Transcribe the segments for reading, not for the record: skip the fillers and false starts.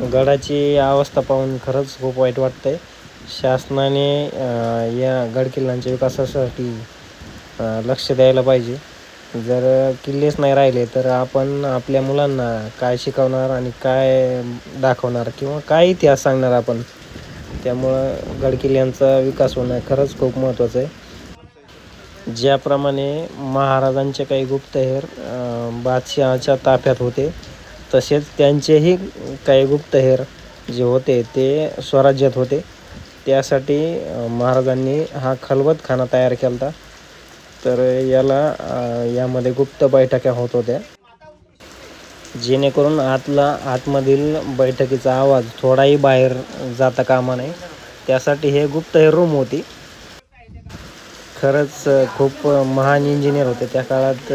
गडाची अवस्था पाहून खरंच खूप वाईट वाटतंय. शासनाने या गडकिल्ल्यांच्या विकासासाठी लक्ष द्यायला पाहिजे. जर किल्लेच नाही राहिले तर आपण आपल्या मुलांना काय शिकवणार आणि काय दाखवणार किंवा काय इतिहास सांगणार आपण. त्यामुळं गडकिल्ल्यांचा विकास होणं खरंच खूप महत्त्वाचं आहे. ज्याप्रमाणे महाराजांचे काही गुप्तहेर बादशहाच्या ताफ्यात होते, तसेच त्यांचेही काही गुप्तहेर जे होते ते स्वराज्यात होते. त्यासाठी महाराजांनी हा खलबतखाना तयार केला होता. तर यामध्ये गुप्त बैठका होत होत्या, जेणेकरून आतमधील बैठकीचा आवाज थोडाही बाहेर जाता कामा नये. त्यासाठी हे गुप्तहेर रूम होती. खरंच खूप महान इंजिनियर होते त्या काळात.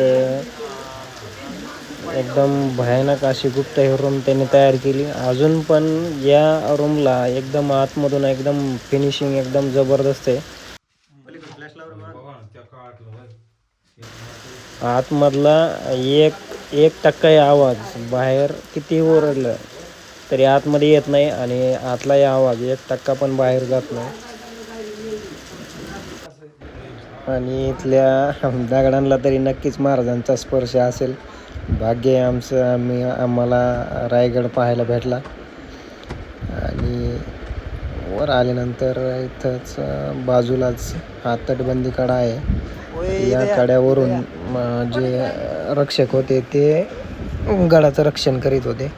एकदम भयानक अशी गुप्तहेर रूम त्यांनी तयार केली. अजून पण या रूमला एकदम आतमधून एकदम फिनिशिंग एकदम जबरदस्त आहे. आतमधला 1% आवाज बाहेर किती ओरडलं तरी आतमध्ये येत नाही आणि आतलाही आवाज 1% पण बाहेर जात नाही. आणि इथल्या दगडांना तरी नक्कीच महाराजांचा स्पर्श असेल. भाग्य आमचं आम्हाला रायगड पाहायला भेटला. आणि वर आल्यानंतर इथंच बाजूलाच हा तटबंदी कडा आहे. या कड्यावरून जे रक्षक होते ते गडाचं रक्षण करीत होते.